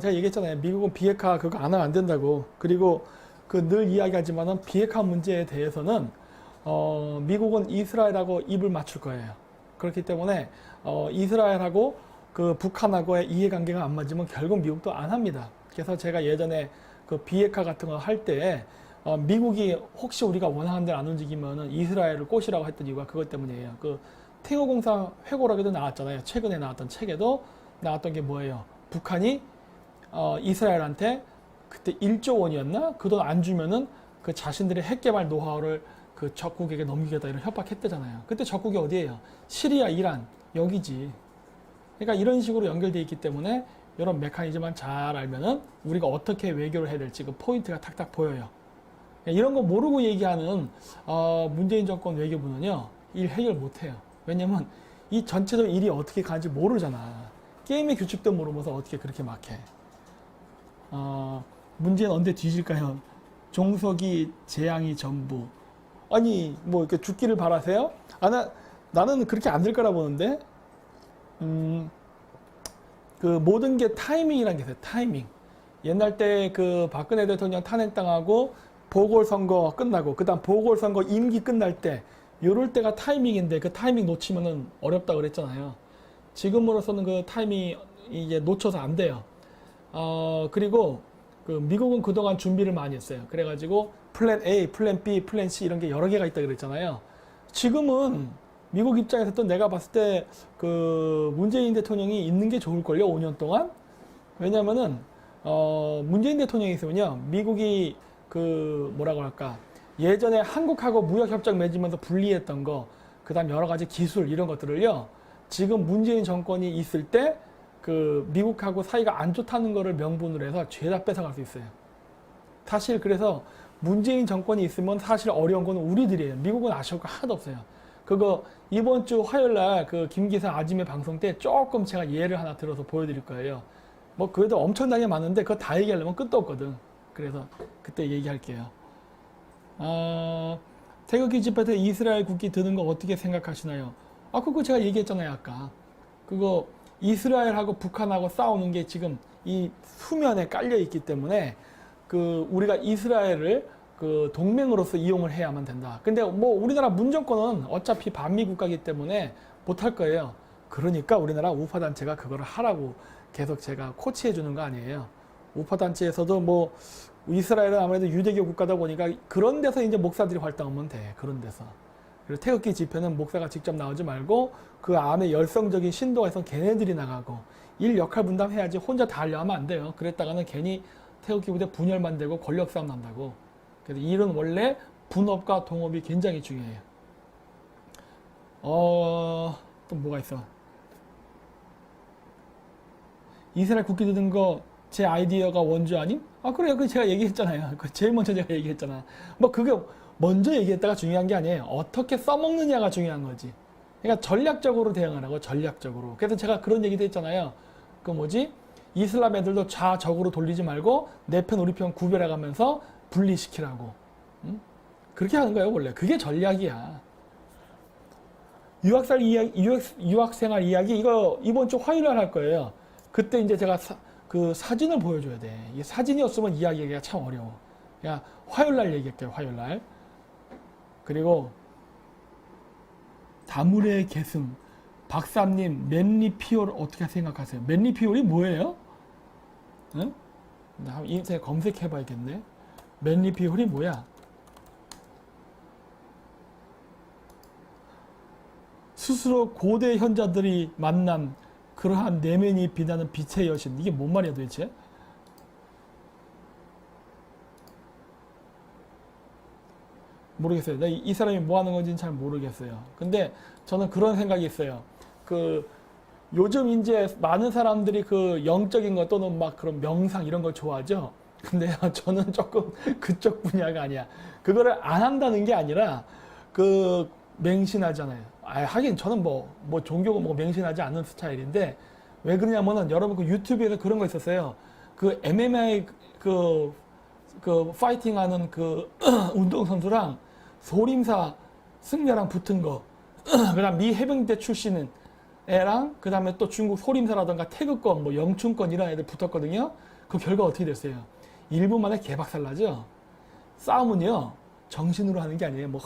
제가 얘기했잖아요. 미국은 비핵화 그거 안 하면 안 된다고. 그리고 그 늘 이야기하지만은 비핵화 문제에 대해서는 미국은 이스라엘하고 입을 맞출 거예요. 그렇기 때문에 이스라엘하고 그 북한하고의 이해관계가 안 맞으면 결국 미국도 안 합니다. 그래서 제가 예전에 그 비핵화 같은 거 할 때 미국이 혹시 우리가 원하는 대로 안 움직이면은 이스라엘을 꼬시라고 했던 이유가 그것 때문이에요. 그 태호공사 회고록에도 나왔잖아요. 최근에 나왔던 책에도 나왔던 게 뭐예요? 북한이 이스라엘한테 그때 1조 원이었나? 그 돈 안 주면은 그 자신들의 핵 개발 노하우를 그 적국에게 넘기겠다 이런 협박했대잖아요. 그때 적국이 어디예요? 시리아, 이란 여기지. 그러니까 이런 식으로 연결되어 있기 때문에 이런 메커니즘만 잘 알면은 우리가 어떻게 외교를 해야 될지 그 포인트가 탁탁 보여요. 이런 거 모르고 얘기하는 문재인 정권 외교부는요 일 해결 못해요. 왜냐면 이 전체적인 일이 어떻게 가는지 모르잖아. 게임의 규칙도 모르면서 어떻게 그렇게 막 해. 문재인 언제 뒤질까요? 종석이 재앙이 전부. 아니 뭐 이렇게 죽기를 바라세요? 나는 그렇게 안 될 거라 보는데 그 모든 게 타이밍이라는 게 있어요. 타이밍. 옛날 때 그 박근혜 대통령 탄핵당하고 보궐선거 끝나고 그다음 보궐선거 임기 끝날 때 요럴 때가 타이밍인데 그 타이밍 놓치면은 어렵다 그랬잖아요. 지금으로서는 그 타이밍이 이제 놓쳐서 안 돼요. 그리고 그 미국은 그동안 준비를 많이 했어요. 그래가지고 플랜 A, 플랜 B, 플랜 C 이런 게 여러 개가 있다 그랬잖아요. 지금은 미국 입장에서 또 내가 봤을 때 그 문재인 대통령이 있는 게 좋을걸요. 5년 동안. 왜냐면은 문재인 대통령이 있으면요. 미국이 그 뭐라고 할까. 예전에 한국하고 무역협정 맺으면서 분리했던 거, 그 다음 여러 가지 기술 이런 것들을요. 지금 문재인 정권이 있을 때 그 미국하고 사이가 안 좋다는 거를 명분으로 해서 죄다 뺏어갈 수 있어요. 사실 그래서 문재인 정권이 있으면 사실 어려운 건 우리들이에요. 미국은 아쉬울 거 하나도 없어요. 그거 이번 주 화요일 날 그 김기사 아침에 방송 때 조금 제가 예를 하나 들어서 보여드릴 거예요. 뭐 그래도 엄청나게 많은데 그거 다 얘기하려면 끝도 없거든. 그래서 그때 얘기할게요. 태극기 집회 때 이스라엘 국기 드는 거 어떻게 생각하시나요? 그거 제가 얘기했잖아요, 아까. 그거 이스라엘하고 북한하고 싸우는 게 지금 이 수면에 깔려 있기 때문에 그 우리가 이스라엘을 그 동맹으로서 이용을 해야만 된다. 근데 뭐 우리나라 문정권은 어차피 반미 국가이기 때문에 못할 거예요. 그러니까 우리나라 우파 단체가 그거를 하라고 계속 제가 코치해 주는 거 아니에요. 우파 단체에서도 뭐 이스라엘은 아무래도 유대교 국가다 보니까 그런 데서 이제 목사들이 활동하면 돼. 그런 데서. 그리고 태극기 집회는 목사가 직접 나오지 말고 그 안에 열성적인 신도가 있으면 걔네들이 나가고 일 역할 분담해야지 혼자 다 하려면 안 돼요. 그랬다가는 괜히 태극기 부대 분열만 되고 권력 싸움 난다고. 그래서 일은 원래 분업과 동업이 굉장히 중요해요. 또 뭐가 있어? 이스라엘 국기 드는 거 제 아이디어가 원조 아님? 그래요. 그 제가 얘기했잖아요. 그 제일 먼저 제가 얘기했잖아. 뭐 그게 먼저 얘기했다가 중요한 게 아니에요. 어떻게 써먹느냐가 중요한 거지. 그러니까 전략적으로 대응하라고, 전략적으로. 그래서 제가 그런 얘기도 했잖아요. 그 뭐지? 이슬람 애들도 좌적으로 돌리지 말고 내 편 우리 편 구별해가면서 분리시키라고. 응? 그렇게 하는 거예요, 원래. 그게 전략이야. 유학생활 이야기 이거 이번 주 화요일에 할 거예요. 그때 이제 제가 그 사진을 보여줘야 돼. 이 사진이었으면 이야기하기가 참 어려워. 그냥 화요일날 얘기할게요, 화요일날. 그리고 다물의 계승. 박사님, 맨리피올 어떻게 생각하세요? 맨리피올이 뭐예요? 응? 나 한번 인터넷 검색해봐야겠네. 맨리피올이 뭐야? 스스로 고대 현자들이 만난 그러한 내면이 빛나는 빛의 여신. 이게 뭔 말이야 도대체? 모르겠어요. 이 사람이 뭐 하는 건지는 잘 모르겠어요. 근데 저는 그런 생각이 있어요. 그 요즘 이제 많은 사람들이 그 영적인 것 또는 막 그런 명상 이런 걸 좋아하죠. 근데 저는 조금 그쪽 분야가 아니야. 그거를 안 한다는 게 아니라 그 맹신하잖아요. 하긴 저는 뭐 종교가 뭐 맹신하지 않는 스타일인데 왜 그러냐면은 여러분 그 유튜브에서 그런 거 있었어요. 그 MMA 그 파이팅 하는 그 운동선수랑 소림사 승려랑 붙은 거. 그 다음 미 해병대 출신은 애랑 그 다음에 또 중국 소림사라던가 태극권 뭐 영춘권 이런 애들 붙었거든요. 그 결과 어떻게 됐어요? 1분 만에 개박살 나죠? 싸움은요, 정신으로 하는 게 아니에요. 뭐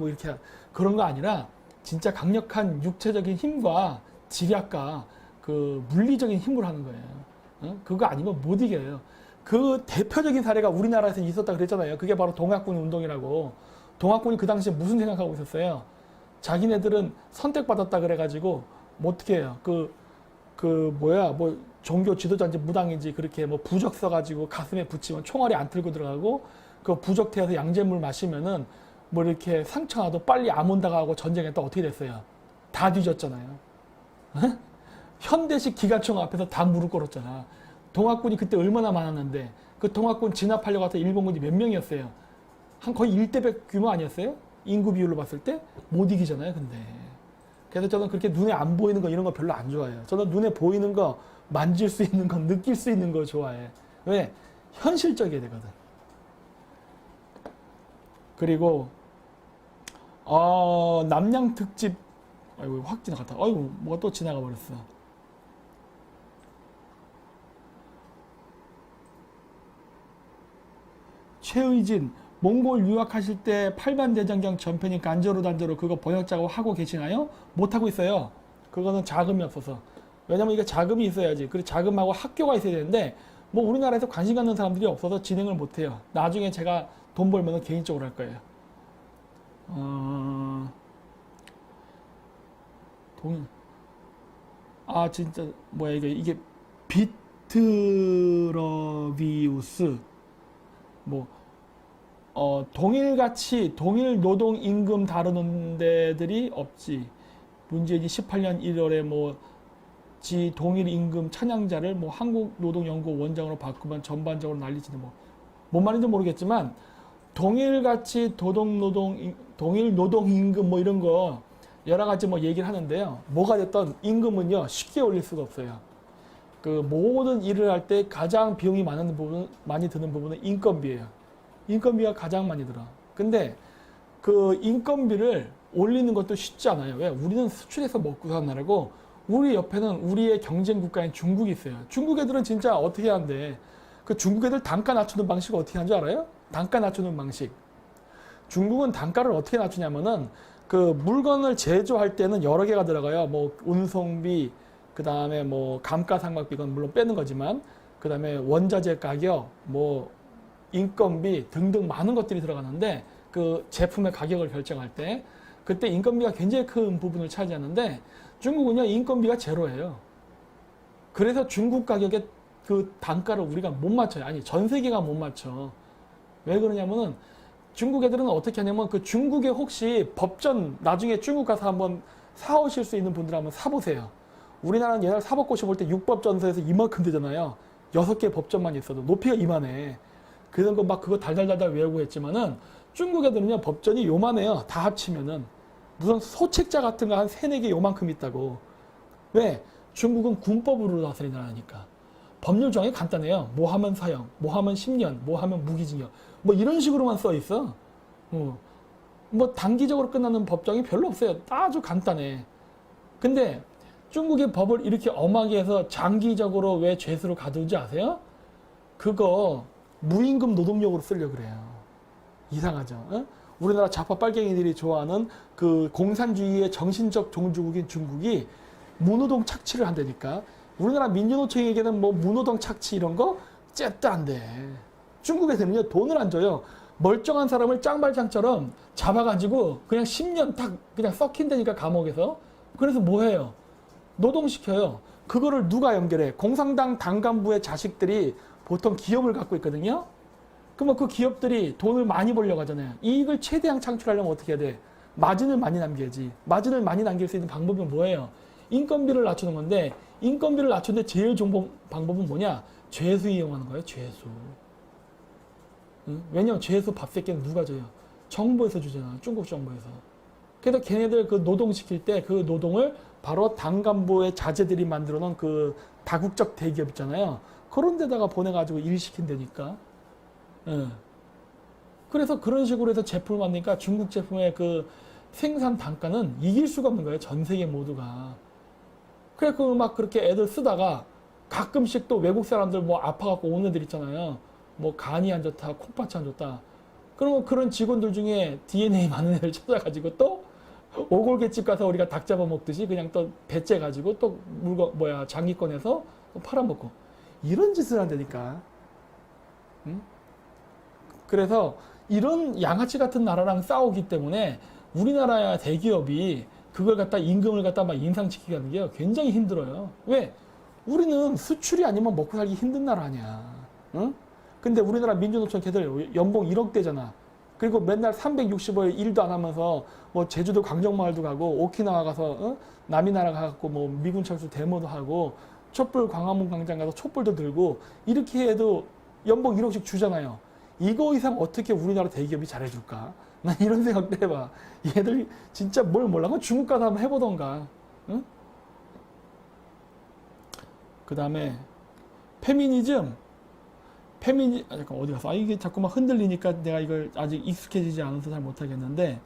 이렇게 그런 거 아니라 진짜 강력한 육체적인 힘과 지략과 그 물리적인 힘으로 하는 거예요. 그거 아니면 못 이겨요. 그 대표적인 사례가 우리나라에서 있었다 그랬잖아요. 그게 바로 동학군 운동이라고. 동학군이 그 당시에 무슨 생각하고 있었어요? 자기네들은 선택받았다 그래가지고 뭐 어떻게 해요? 뭐 종교 지도자인지 무당인지 그렇게 뭐 부적 써가지고 가슴에 붙이면 총알이 안 틀고 들어가고 그 부적태에서 양잿물 마시면은 뭐 이렇게 상처나도 빨리 암 온다고 하고 전쟁에 또 어떻게 됐어요? 다 뒤졌잖아요. 현대식 기관총 앞에서 다 무릎 꿇었잖아. 동학군이 그때 얼마나 많았는데 그 동학군 진압하려고 했던 일본군이 몇 명이었어요? 한 거의 1대100 규모 아니었어요? 인구 비율로 봤을 때 못 이기잖아요. 근데 그래서 저는 그렇게 눈에 안 보이는 거 이런 거 별로 안 좋아해요. 저는 눈에 보이는 거, 만질 수 있는 거, 느낄 수 있는 거 좋아해. 왜? 현실적이어야 되거든. 그리고 남양 특집, 아이고 확 지나갔다. 아이고 뭐가 또 지나가 버렸어. 최의진, 몽골 유학하실 때 팔반대장경 전편이 간저로단저로 그거 번역 작업 하고 계시나요? 못 하고 있어요. 그거는 자금이 없어서. 왜냐면 이게 자금이 있어야지. 그리고 자금하고 학교가 있어야 되는데 뭐 우리나라에서 관심 갖는 사람들이 없어서 진행을 못 해요. 나중에 제가 돈 벌면 개인적으로 할 거예요. 진짜 뭐야 이게 비트러비우스 뭐 동일가치 동일 노동 임금 다루는 데들이 없지. 문재인이 18년 1월에 뭐 지 동일 임금 찬양자를 뭐 한국노동연구원 원장으로 바꾸면 전반적으로 난리치는 뭔 말인지 모르겠지만 동일가치 동일 노동 임금 뭐 이런 거 여러 가지 뭐 얘기를 하는데요. 뭐가 됐든 임금은요 쉽게 올릴 수가 없어요. 그 모든 일을 할 때 가장 비용이 많이 드는 부분은 인건비예요. 인건비가 가장 많이 들어. 근데 그 인건비를 올리는 것도 쉽지 않아요. 왜? 우리는 수출해서 먹고 사는 나라고 우리 옆에는 우리의 경쟁 국가인 중국이 있어요. 중국 애들은 진짜 어떻게 하는데 그 중국 애들 단가 낮추는 방식을 어떻게 하는 줄 알아요? 단가 낮추는 방식. 중국은 단가를 어떻게 낮추냐면은 그 물건을 제조할 때는 여러 개가 들어가요. 뭐 운송비, 그 다음에 뭐 감가상각비, 이건 물론 빼는 거지만, 그 다음에 원자재 가격, 뭐 인건비 등등 많은 것들이 들어가는데 그 제품의 가격을 결정할 때 그때 인건비가 굉장히 큰 부분을 차지하는데 중국은요 인건비가 제로예요. 그래서 중국 가격의 그 단가를 우리가 못 맞춰요. 아니 전 세계가 못 맞춰. 왜 그러냐면은 중국 애들은 어떻게 하냐면 그 중국에 혹시 법전 나중에 중국 가서 한번 사오실 수 있는 분들 한번 사보세요. 우리나라는 옛날 사법고시 볼 때 육법전서에서 이만큼 되잖아요. 6개 법전만 있어도 높이가 이만해. 그래서 막 그거 달달달달 외우고 했지만은 중국 애들은요 법전이 요만해요. 다 합치면은 무슨 소책자 같은 거 한 3, 4개 요만큼 있다고. 왜? 중국은 군법으로 다스리는 나라니까. 법률 조항이 간단해요. 뭐 하면 사형, 뭐 하면 10년, 뭐 하면 무기징역. 뭐 이런 식으로만 써 있어. 뭐 단기적으로 끝나는 법정이 별로 없어요. 아주 간단해. 근데 중국의 법을 이렇게 엄하게 해서 장기적으로 왜 죄수로 가두는지 아세요? 그거 무임금 노동력으로 쓰려고 그래요. 이상하죠. 어? 우리나라 좌파 빨갱이들이 좋아하는 그 공산주의의 정신적 종주국인 중국이 무노동 착취를 한다니까. 우리나라 민주노총에게는 뭐 무노동 착취 이런 거 잽도 안 돼. 중국에서는요 돈을 안 줘요. 멀쩡한 사람을 짱발장처럼 잡아가지고 그냥 10년 딱 그냥 썩힌다니까 감옥에서. 그래서 뭐 해요? 노동시켜요. 그거를 누가 연결해? 공산당 당간부의 자식들이 보통 기업을 갖고 있거든요. 그러면 그 기업들이 돈을 많이 벌려고 하잖아요. 이익을 최대한 창출하려면 어떻게 해야 돼? 마진을 많이 남겨야지. 마진을 많이 남길 수 있는 방법은 뭐예요? 인건비를 낮추는 건데 인건비를 낮추는데 제일 좋은 방법은 뭐냐? 죄수 이용하는 거예요. 죄수. 응? 왜냐면 죄수 밥새끼는 누가 줘요? 정부에서 주잖아. 중국 정부에서. 그래서 걔네들 그 노동시킬 때 그 노동을 바로 당간부의 자제들이 만들어 놓은 그 다국적 대기업 있잖아요. 그런 데다가 보내가지고 일 시킨다니까. 예. 그래서 그런 식으로 해서 제품을 만드니까 중국 제품의 그 생산 단가는 이길 수가 없는 거예요. 전 세계 모두가. 그래서 막 그렇게 애들 쓰다가 가끔씩 또 외국 사람들 뭐 아파갖고 오는 애들 있잖아요. 뭐 간이 안 좋다, 콩팥이 안 좋다. 그러면 그런 직원들 중에 DNA 많은 애를 찾아가지고 또 오골개집 가서 우리가 닭 잡아 먹듯이 그냥 또 배째 가지고 또 장기 꺼내서 또 팔아먹고 이런 짓을 한다니까. 응? 그래서 이런 양아치 같은 나라랑 싸우기 때문에 우리나라 대기업이 그걸 갖다 임금을 갖다 막 인상시키게 하는 게 굉장히 힘들어요. 왜? 우리는 수출이 아니면 먹고 살기 힘든 나라 아니야. 응? 근데 우리나라 민주노총 걔들 연봉 1억대잖아. 그리고 맨날 365일 일도 안 하면서 뭐 제주도 강정마을도 가고 오키나와 가서 남이 나라 가갖고 뭐 미군 철수 데모도 하고 촛불 광화문 광장 가서 촛불도 들고 이렇게 해도 연봉 1억씩 주잖아요. 이거 이상 어떻게 우리나라 대기업이 잘해줄까? 난 이런 생각도 해봐. 얘들 진짜 뭘 몰라. 그럼 중국 가서 한번 해보던가. 응? 그 다음에 페미니즘. 잠깐 어디 갔어? 이게 자꾸 막 흔들리니까 내가 이걸 아직 익숙해지지 않아서 잘 못하겠는데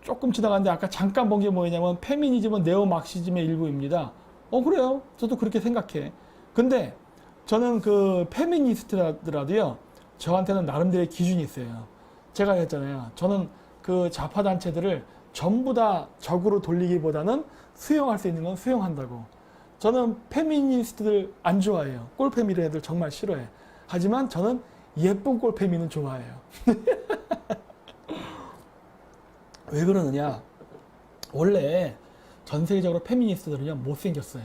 조금 지나갔는데 아까 잠깐 본 게 뭐냐면 페미니즘은 네오막시즘의 일부입니다. 그래요. 저도 그렇게 생각해. 근데 저는 그 페미니스트라도요. 저한테는 나름대로의 기준이 있어요. 제가 했잖아요. 저는 그 좌파 단체들을 전부 다 적으로 돌리기보다는 수용할 수 있는 건 수용한다고. 저는 페미니스트들 안 좋아해요. 꼴페미를 애들 정말 싫어해. 하지만 저는 예쁜 꼴페미는 좋아해요. 왜 그러느냐? 원래 전 세계적으로 페미니스트들은요 못생겼어요.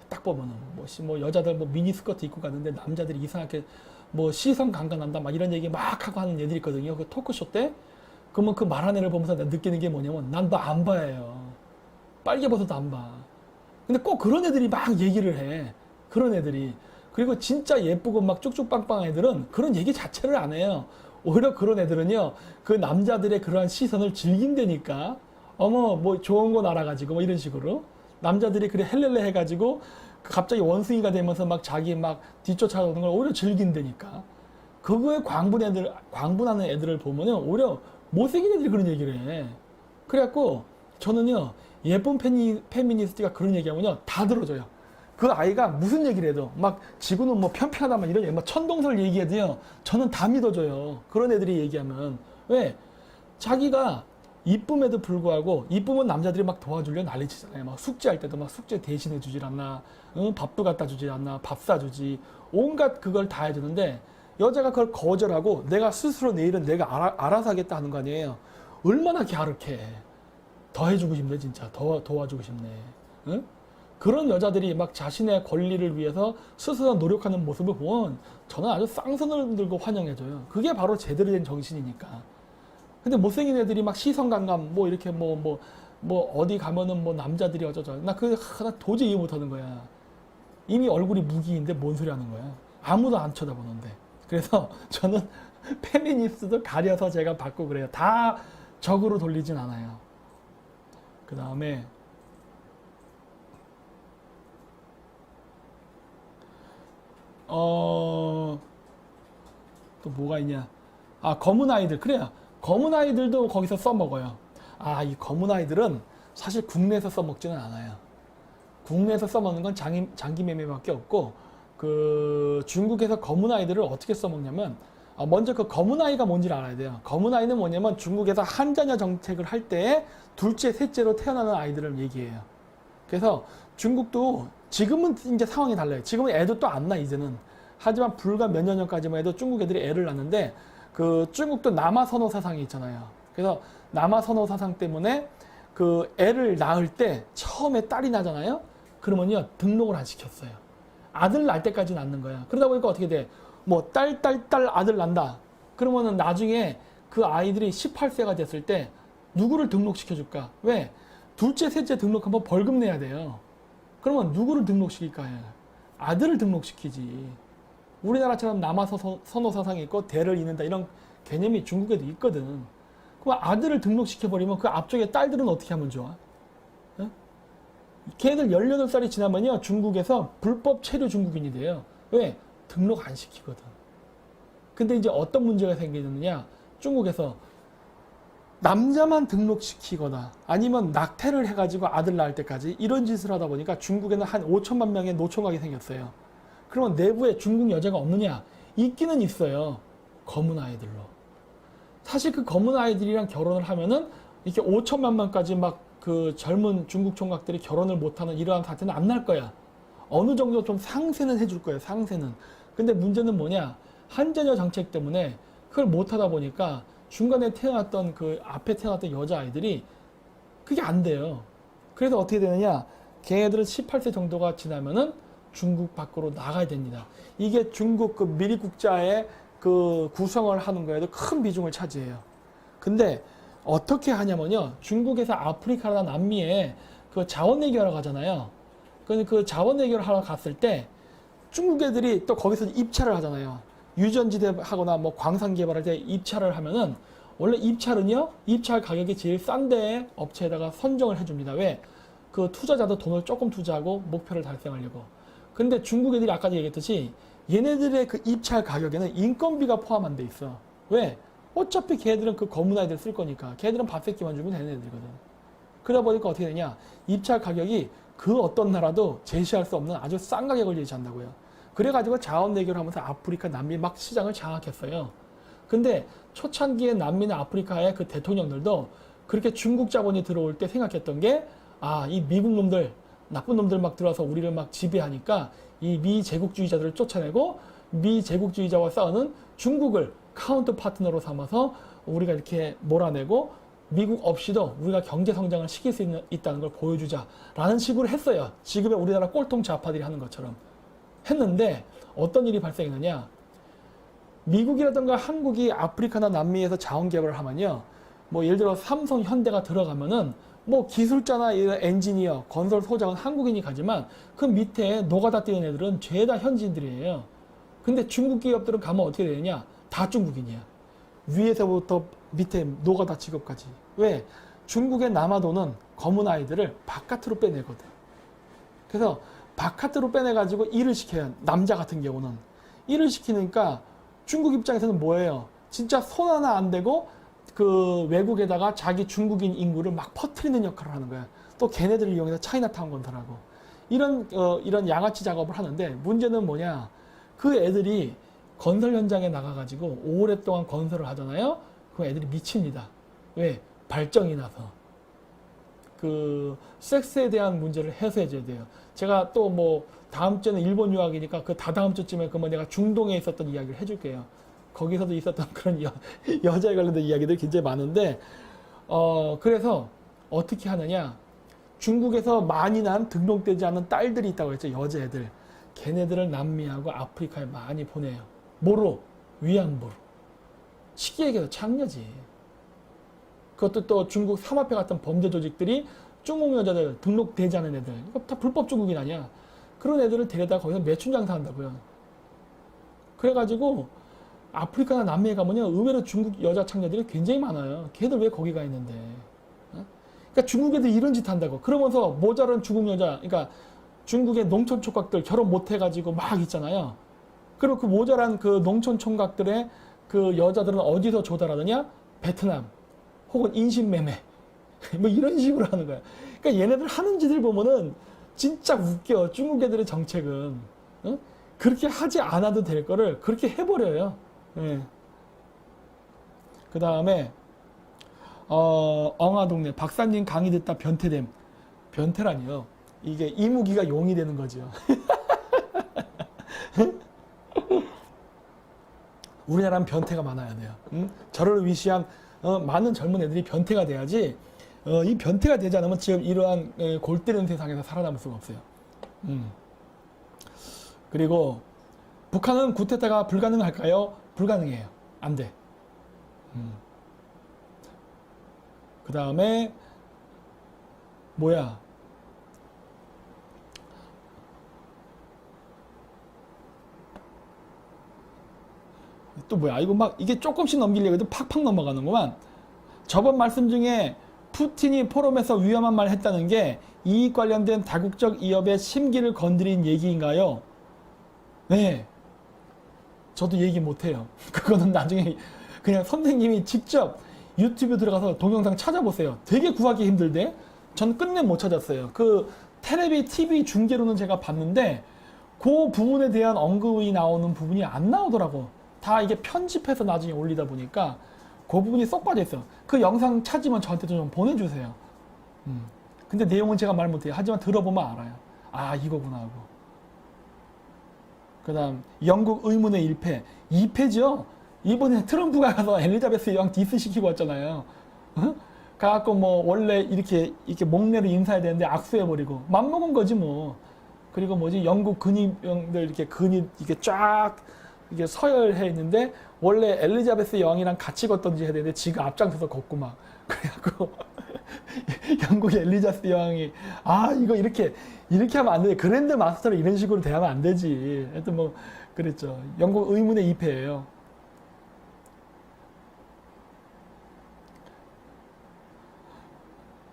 딱 보면은 뭐 여자들 뭐 미니스커트 입고 갔는데 남자들이 이상하게 뭐 시선 강간한다 막 이런 얘기 막 하고 하는 애들이 있거든요. 그 토크쇼 때. 그러면 그 말한 애를 보면서 내가 느끼는 게 뭐냐면 난 너 안 봐요. 빨개 벗어도 안 봐. 근데 꼭 그런 애들이 막 얘기를 해. 그런 애들이. 그리고 진짜 예쁘고 막 쭉쭉빵빵한 애들은 그런 얘기 자체를 안 해요. 오히려 그런 애들은요, 그 남자들의 그러한 시선을 즐긴다니까. 어머, 뭐 좋은 거 알아가지고, 뭐 이런 식으로. 남자들이 그래 헬렐레 해가지고, 갑자기 원숭이가 되면서 막 자기 막 뒤쫓아오는 걸 오히려 즐긴다니까. 그거에 광분하는 애들을 보면은 오히려 못생긴 애들이 그런 얘기를 해. 그래갖고, 저는요, 예쁜 페미니스트가 그런 얘기하면요 다 들어줘요. 그 아이가 무슨 얘기를 해도 막 지구는 뭐 편편하다 막 이런 얘기 막 천동설 얘기해도요 저는 다 믿어줘요. 그런 애들이 얘기하면. 왜? 자기가 이쁨에도 불구하고 이쁨은 남자들이 막 도와주려 난리치잖아요. 막 숙제할 때도 막 숙제 대신해 주질 않나, 밥도 갖다 주질 않나, 밥 사주지, 온갖 그걸 다 해주는데 여자가 그걸 거절하고 내가 스스로 내일은 내가 알아서 하겠다 하는 거 아니에요. 얼마나 갸륵해. 더 해주고 싶네. 진짜 더 도와주고 싶네. 응? 그런 여자들이 막 자신의 권리를 위해서 스스로 노력하는 모습을 보면 저는 아주 쌍손을 들고 환영해줘요. 그게 바로 제대로 된 정신이니까. 근데 못생긴 애들이 막 시선강감 뭐 이렇게 뭐 어디 가면은 뭐 남자들이 어쩌죠. 나 도저히 이해 못하는 거야. 이미 얼굴이 무기인데 뭔 소리 하는 거야. 아무도 안 쳐다보는데. 그래서 저는 페미니스트도 가려서 제가 받고 그래요. 다 적으로 돌리진 않아요. 그 다음에 또 뭐가 있냐? 검은 아이들. 그래요. 검은 아이들도 거기서 써먹어요. 이 검은 아이들은 사실 국내에서 써먹지는 않아요. 국내에서 써먹는 건 장기매매밖에 없고, 그 중국에서 검은 아이들을 어떻게 써먹냐면, 먼저 그 검은 아이가 뭔지를 알아야 돼요. 검은 아이는 뭐냐면 중국에서 한자녀 정책을 할 때 둘째, 셋째로 태어나는 아이들을 얘기해요. 그래서 중국도 지금은 이제 상황이 달라요. 지금은 애도 또 안 나, 이제는. 하지만 불과 몇 년 전까지만 해도 중국 애들이 애를 낳는데, 그 중국도 남아선호 사상이 있잖아요. 그래서 남아선호 사상 때문에 그 애를 낳을 때 처음에 딸이 나잖아요. 그러면요 등록을 안 시켰어요. 아들 낳을 때까지 낳는 거야. 그러다 보니까 어떻게 돼? 뭐 딸 아들 난다. 그러면은 나중에 그 아이들이 18세가 됐을 때 누구를 등록시켜줄까? 왜? 둘째, 셋째 등록하면 벌금 내야 돼요. 그러면 누구를 등록시킬까요? 아들을 등록시키지. 우리나라처럼 남아선호 사상이 있고 대를 잇는다 이런 개념이 중국에도 있거든. 그럼 아들을 등록시켜버리면 그 앞쪽에 딸들은 어떻게 하면 좋아? 어? 걔들 18살이 지나면요 중국에서 불법 체류 중국인이 돼요. 왜? 등록 안 시키거든. 근데 이제 어떤 문제가 생기느냐? 중국에서 남자만 등록시키거나 아니면 낙태를 해가지고 아들 낳을 때까지 이런 짓을 하다 보니까 중국에는 한 5천만 명의 노총각이 생겼어요. 그러면 내부에 중국 여자가 없느냐? 있기는 있어요. 검은 아이들로. 사실 그 검은 아이들이랑 결혼을 하면은 이렇게 5천만 명까지 막 그 젊은 중국 총각들이 결혼을 못하는 이러한 사태는 안 날 거야. 어느 정도 좀 상세는 해줄 거예요. 상세는. 근데 문제는 뭐냐? 한자녀 정책 때문에 그걸 못하다 보니까 중간에 태어났던 그 앞에 태어났던 여자아이들이 그게 안 돼요. 그래서 어떻게 되느냐? 걔네들은 18세 정도가 지나면은 중국 밖으로 나가야 됩니다. 이게 중국 그 미리국자의 그 구성을 하는 거에도 큰 비중을 차지해요. 근데 어떻게 하냐면요. 중국에서 아프리카나 남미에 그 자원 내기하러 가잖아요. 그 자원 내기를 하러 갔을 때 중국 애들이 또 거기서 입찰을 하잖아요. 유전지대 하거나 뭐 광산 개발할 때 입찰을 하면은 원래 입찰은요. 입찰 가격이 제일 싼데 업체에다가 선정을 해줍니다. 왜? 그 투자자도 돈을 조금 투자하고 목표를 달성하려고. 근데 중국 애들이 아까 얘기했듯이 얘네들의 그 입찰 가격에는 인건비가 포함한 데 있어. 왜? 어차피 걔들은 그 검은 아이들 쓸 거니까. 걔들은 밥 새끼만 주면 되는 애들이거든. 그러다 보니까 어떻게 되냐. 입찰 가격이 그 어떤 나라도 제시할 수 없는 아주 싼 가격을 제시한다고요. 그래가지고 자원 내기를 하면서 아프리카, 남미 막 시장을 장악했어요. 근데 초창기에 남미나 아프리카의 그 대통령들도 그렇게 중국 자본이 들어올 때 생각했던 게, 아, 이 미국 놈들, 나쁜 놈들 막 들어와서 우리를 막 지배하니까 이 미 제국주의자들을 쫓아내고 미 제국주의자와 싸우는 중국을 카운터 파트너로 삼아서 우리가 이렇게 몰아내고 미국 없이도 우리가 경제 성장을 시킬 수 있다는 걸 보여주자라는 식으로 했어요. 지금의 우리나라 꼴통 좌파들이 하는 것처럼 했는데 어떤 일이 발생했느냐. 미국이라든가 한국이 아프리카나 남미에서 자원 개발을 하면요. 뭐 예를 들어 삼성, 현대가 들어가면은 뭐 기술자나 엔지니어, 건설 소장은 한국인이 가지만 그 밑에 노가다 뛰는 애들은 죄다 현지인들이에요. 근데 중국 기업들은 가면 어떻게 되느냐? 다 중국인이야. 위에서부터 밑에 노가다 직업까지. 왜? 중국의 남아도는 검은 아이들을 바깥으로 빼내거든. 그래서 바깥으로 빼내가지고 일을 시켜요. 남자 같은 경우는. 일을 시키니까 중국 입장에서는 뭐예요? 진짜 손 하나 안 대고 그 외국에다가 자기 중국인 인구를 막 퍼뜨리는 역할을 하는 거야. 또 걔네들을 이용해서 차이나타운 건설하고. 이런 양아치 작업을 하는데 문제는 뭐냐? 그 애들이 건설 현장에 나가가지고 오랫동안 건설을 하잖아요. 그럼 애들이 미칩니다. 왜? 발정이 나서. 그 섹스에 대한 문제를 해소해줘야 돼요. 제가 또 뭐 다음 주에는 일본 유학이니까 그 다다음 주쯤에 그러면 내가 중동에 있었던 이야기를 해줄게요. 거기서도 있었던 그런 여자에 관련된 이야기들이 굉장히 많은데 그래서 어떻게 하느냐. 중국에서 많이 난 등록되지 않은 딸들이 있다고 했죠. 여자애들. 걔네들을 남미하고 아프리카에 많이 보내요. 뭐로? 위안부로. 쉽게 얘기해서 창녀지. 그것도 또 중국 삼합회 같은 범죄 조직들이 중국 여자들, 등록되지 않은 애들, 이거 다 불법 중국인 아니야. 그런 애들을 데려다 거기서 매춘 장사한다고요. 그래가지고 아프리카나 남미에 가면요, 의외로 중국 여자 창녀들이 굉장히 많아요. 걔들 왜 거기 가 있는데? 그러니까 중국 애들 이런 짓 한다고. 그러면서 모자란 중국 여자, 그러니까 중국의 농촌 촌각들 결혼 못 해가지고 막 있잖아요. 그리고 그 모자란 그 농촌 총각들의 그 여자들은 어디서 조달하느냐? 베트남 혹은 인신매매 뭐 이런 식으로 하는 거야. 그러니까 얘네들 하는 짓을 보면은 진짜 웃겨. 중국 애들의 정책은 그렇게 하지 않아도 될 거를 그렇게 해버려요. 예. 그 다음에 엉아동네 박사님 강의 듣다 변태됨. 변태라니요. 이게 이무기가 용이 되는 거죠. 우리나라는 변태가 많아야 돼요. 저를 위시한 많은 젊은 애들이 변태가 돼야지. 이 변태가 되지 않으면 지금 이러한 골 때리는 세상에서 살아남을 수가 없어요. 그리고 북한은 구테타가 불가능할까요? 불가능해요. 안 돼. 그 다음에 뭐야? 또 뭐야? 이거 막 이게 조금씩 넘기려고 해도 팍팍 넘어가는구만. 저번 말씀 중에 푸틴이 포럼에서 위험한 말 했다는 게 이익 관련된 다국적 이업의 심기를 건드린 얘기인가요? 네. 저도 얘기 못해요. 그거는 나중에 그냥 선생님이 직접 유튜브 들어가서 동영상 찾아보세요. 되게 구하기 힘들대. 전 끝내 못 찾았어요. 그 텔레비 TV 중계로는 제가 봤는데 그 부분에 대한 언급이 나오는 부분이 안 나오더라고. 다 이게 편집해서 나중에 올리다 보니까 그 부분이 쏙 빠져있어요. 그 영상 찾으면 저한테 좀 보내주세요. 근데 내용은 제가 말 못해요. 하지만 들어보면 알아요. 아, 이거구나 하고. 그 다음 영국 의문의 1패 2패죠. 이번에 트럼프가 가서 엘리자베스 여왕 디스시키고 왔잖아요. 어? 가갖고 뭐 원래 이렇게 목례로 인사해야 되는데 악수해버리고 맘먹은 거지 뭐. 그리고 뭐지 영국 근위병들 이렇게 이게 쫙 이게 서열해 있는데 원래 엘리자베스 여왕이랑 같이 걷던지 해야 되는데 지가 앞장서서 걷고 막 그래갖고 영국의 엘리자베스 여왕이 아 이거 이렇게 하면 안 돼. 그랜드 마스터를 이런 식으로 대하면 안 되지. 하여튼 뭐 그랬죠. 영국 의문의 2패예요.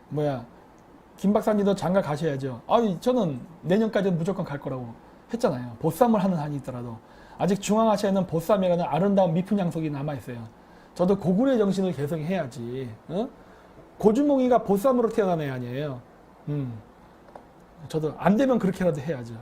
뭐야 김 박사님도 장가 가셔야죠. 아니 저는 내년까지는 무조건 갈 거라고 했잖아요. 보쌈을 하는 한이 있더라도 아직 중앙아시아에는 보쌈이라는 아름다운 미풍 양속이 남아있어요. 저도 고구려의 정신을 계속 해야지. 어? 고주몽이가 보쌈으로 태어난 애 아니에요. 저도 안 되면 그렇게라도 해야죠.